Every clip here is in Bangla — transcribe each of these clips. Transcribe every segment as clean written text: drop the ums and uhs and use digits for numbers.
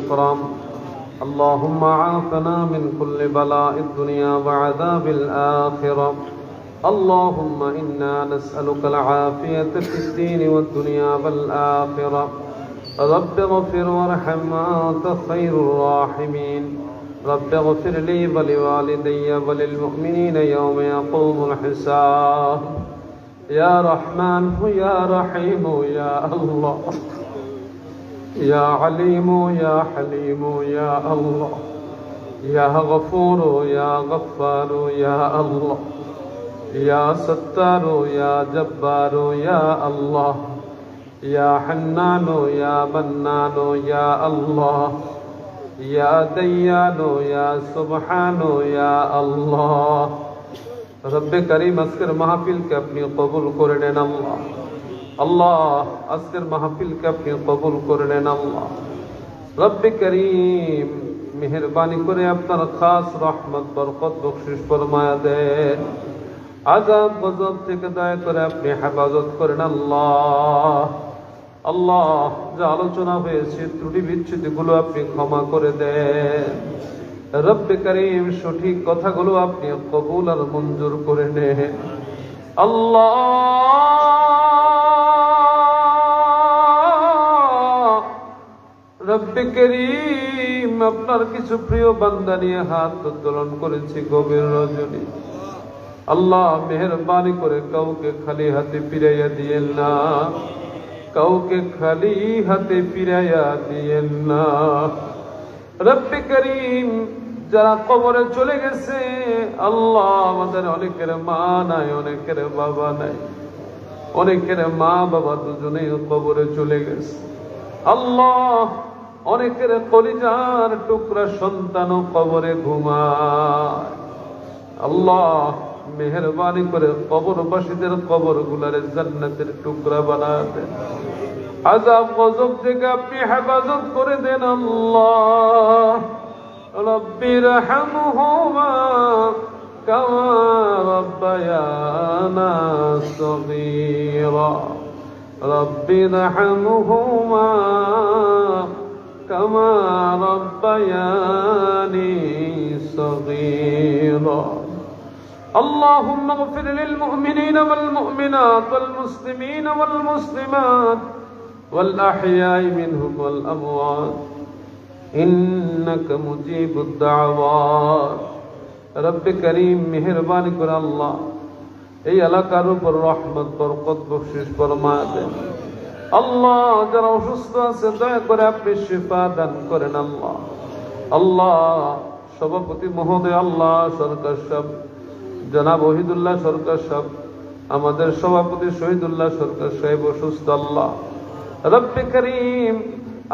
والإكرام. اللهم عافنا من كل بلاء الدنيا وعذاب الآخرة. اللهم إنا نسألك العافية في الدين والدنيا والآخرة. رب اغفر وارحم وأنت خير الراحمين. رب اغفر لي ولوالدي وللمؤمنين يوم يقوم الحساب. يا رحمن يا رحيم يا الله، يا عليم يا حليم يا الله، يا غفور يا غفار يا الله، يا ستار يا جبار يا الله، يا حنان يا منان يا الله، يا ديان يا سبحان يا الله. رب کریم আজকের মাহফিলকে আপনি কবুল করে নেন আল্লাহ। আল্লাহ আজকের মাহফিলকে আপনি কবুল করে নেন আল্লাহ। রব করিম মেহেরবানি করে আপনার খাস রহমত বরকত বখশিশ ফরমায়া দেন। আযাব গজব থেকে দয়া করে আপনি হেফাজত করেন আল্লাহ। আল্লাহ যা আলোচনা হয়েছে ত্রুটি বিচ্ছুতিগুলো আপনি ক্ষমা করে দেন। রব করিম সঠিক কথাগুলো আপনি কবুল আর মঞ্জুর করে নেন আল্লাহ। রব করিম আপনার কিছু প্রিয় বান্দা নিয়ে হাত উত্তোলন করেছি গভীর রজনী। আল্লাহ মেহেরবানি করে কাউকে খালি হাতে ফিরাইয়া দিয়েন না, কাউকে খালি হাতে ফিরাইয়া দিয়েন না। রব করিম যারা কবরে চলে গেছে আল্লাহ, আমাদের অনেকের মা নাই, অনেকের বাবা নাই, অনেকের মা বাবা দুজনেই কবরে চলে গেছে আল্লাহ। অনেকের কলিজার টুকরা সন্তানও কবরে ঘুমায় আল্লাহ। মেহেরবানি করে কবরবাসীদের কবর গুলারে জান্নাতের টুকরা বানায় দেন। আযাব গজব থেকে আপনি হেফাজত করে দেন আল্লাহ। রব্বিরহামহুমা কামা রাব্বায়ানা সগীরা। রব্বিরহামহুমা কামা রাব্বায়ানি সগীরা। اللهم اغفر للمؤمنين والمؤمنات والمسلمين والمسلمات والأحياء منهم والأموات إنك مجيب الدعوات. رب كريم মেহেরবানি করে আল্লাহ এই এলাকার উপর রহমত বরকত বখশিশ ফরমায় দেন আল্লাহ। যারা অসুস্থ আছে দয়া করে আপনি শিফা দান করেন আল্লাহ। আল্লাহ সভাপতি মহোদয় আল্লাহ সরকার সাহেব জনাব ওহিদুল্লাহ সরকার সাহেব, আমাদের সভাপতি শহীদুল্লাহ সরকার সাহেব অসুস্থ আল্লাহ। রব্বে করিম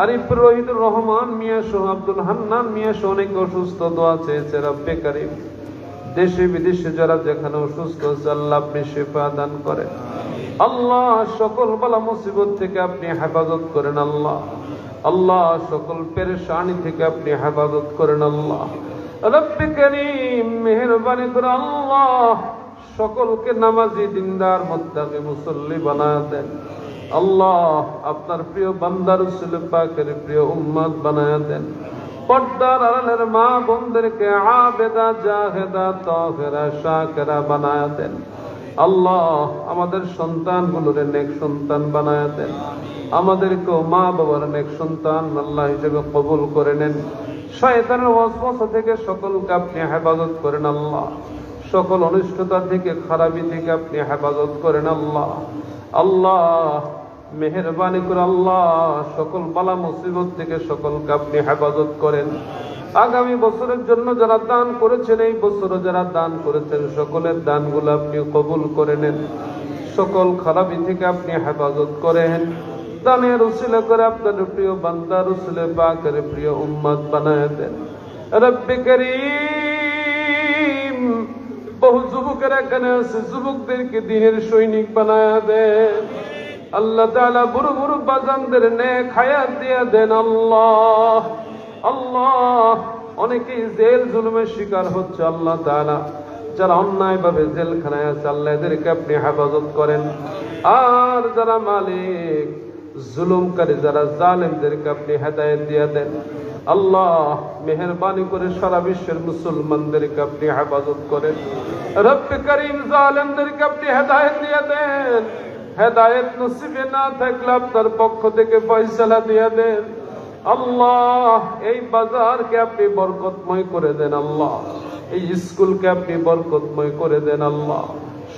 আরিফ রহিদুর রহমান মিয়া সহ আব্দুল হান্নান মিয়া সহ অনেকে অসুস্থ, দোয়া চেয়েছে। রব্বে করিম দেশে বিদেশে যারা যেখানে অসুস্থ আছে আল্লাহ আপনি শিফা দান করেন আল্লাহ। সকল বালা মুসিবত থেকে আপনি হেফাজত করেন আল্লাহ। আল্লাহ সকল পেরেশানি থেকে আপনি হেফাজত করেন আল্লাহ। রব্বে করিম মেহেরবানি করে আল্লাহ সকলকে নামাজি দিনদার মুত্তাকি মুসল্লি বানায় দেন আল্লাহ। আপনার প্রিয় বান্দা রাসূল পাকের প্রিয় উম্মত বানায় দেন। পর্দার আড়ালের মা বোনদেরকে আবেদা জাহেদা তাহেরা শাকেরা বানায় দেন আল্লাহ। আমাদের সন্তানগুলোরে নেক সন্তান বানায় দেন। আমাদেরকেও মা বাবার নেক সন্তান আল্লাহ হিসেবে কবুল করে নেন। শয়তানের ওয়াসওয়াসা থেকে সকলকে আপনি হেফাজত করেন আল্লাহ। সকল অনিষ্টতা থেকে খারাপি থেকে আপনি হেফাজত করেন আল্লাহ। আল্লাহ মেহেরবানি করে আল্লাহ সকল বালা মুসিবত থেকে সকলকে আপনি হেফাজত করেন। আগামী বছরের জন্য যারা দান করেছেন, এই বছরও যারা দান করেছেন সকলের দানগুলো আপনি কবুল করে নেন। সকল খারাপি থেকে আপনি হেফাজত করেন। দানের উসিলা করে আপনার প্রিয় বান্দা রাসূল পাকের প্রিয় উম্মত বানায় দেন। রব্বে করিম বহু যুবকেরা এখানে আছে, যুবকদেরকে দ্বীনের সৈনিক বানায় দেন আল্লাহ তাআলা। বুড়ো বুড়ো বাজানদের নেক হায়াত দিয়ে দেন আল্লাহ। আল্লাহ অনেকেই জেল জুলুমের শিকার হচ্ছে আল্লাহ তাআলা। যারা অন্যায়ভাবে জেলখানায় আছে আল্লাহ এদেরকে আপনি হেফাজত করেন। আর যারা মালিক জুলুমকারী যারা জালেমদেরকে আপনি হেদায়েত দিয়ে দেন। আল্লাহ মেহেরবানি করে সারা বিশ্বের মুসলমানদেরকে আপনি হেফাজত করেন। রব্বে করিম জালেমদেরকে আপনি হেদায়েত দিয়ে দেন। হেদায়েত নসিবে না থাকলে আপনার পক্ষ থেকে ফয়সালা দিয়ে দেন। আল্লাহ এই বাজারকে আপনি বরকতময় করে দেন। আল্লাহ এই স্কুলকে আপনি বরকতময় করে দেন। আল্লাহ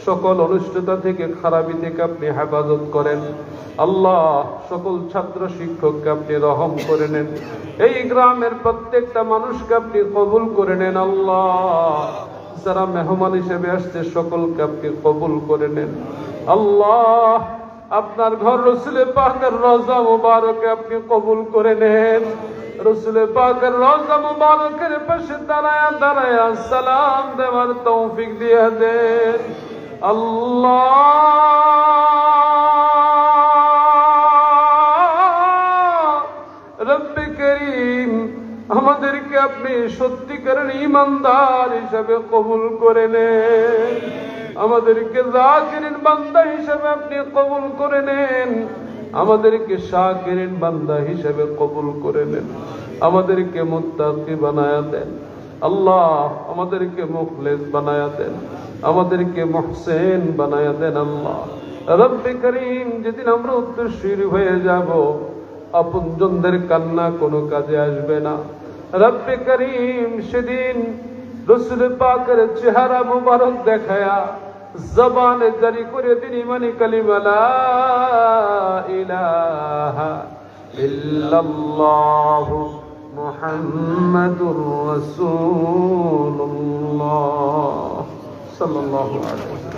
সকল অনুষ্ঠিতা থেকে খারাপি থেকে আপনি হেফাজত করেন। আল্লাহ সকল ছাত্র শিক্ষককে আপনি রহম করে নেন। এই গ্রামের প্রত্যেকটা মানুষকে আপনি কবুল করে নেন। আল্লাহ যারা মেহমান হিসেবে আসছে সকলকে আপনি কবুল করে নেন। আল্লাহ আপনার ঘর রসুলে পাকের রওজা মুবারকে আপনি কবুল করে নেন। রসুলে পাকের রওজা মুবারকের পাশে দাঁড়ায়া দাঁড়ায়া সালাম দেওয়ার তৌফিক দিয়ে দেন। আল্লাহ রব্বে করিম আমাদেরকে আপনি সত্যিকারের ঈমানদার হিসাবে কবুল করে নেন। আমাদেরকে যাকিরিন বান্দা হিসাবে আপনি কবুল করে নেন। আমাদেরকে শাকিরিন বান্দা হিসাবে কবুল করে নেন। আমাদেরকে মুত্তাকি বানায়া দেন। আল্লাহ আমাদেরকে মুখলেস বানায়া দেন। আমাদেরকে মুহসিন বানায়া দেন। আল্লাহ রব্বে করিম যেদিন আমরা উত্তরসূরি হয়ে যাব আপনজনদের কান্না কোনো কাজে আসবে না। রব্বে করিম সেদিন রসুল পাকের চেহারা মুবারক দেখায়া জবানে জারি করে দিন ইমানি কালিমা লা ইলাহা ইল্লাল্লাহু মুহাম্মাদুর রাসূলুল্লাহ সাল্লাল্লাহু আলাইহি ওয়াসাল্লাম।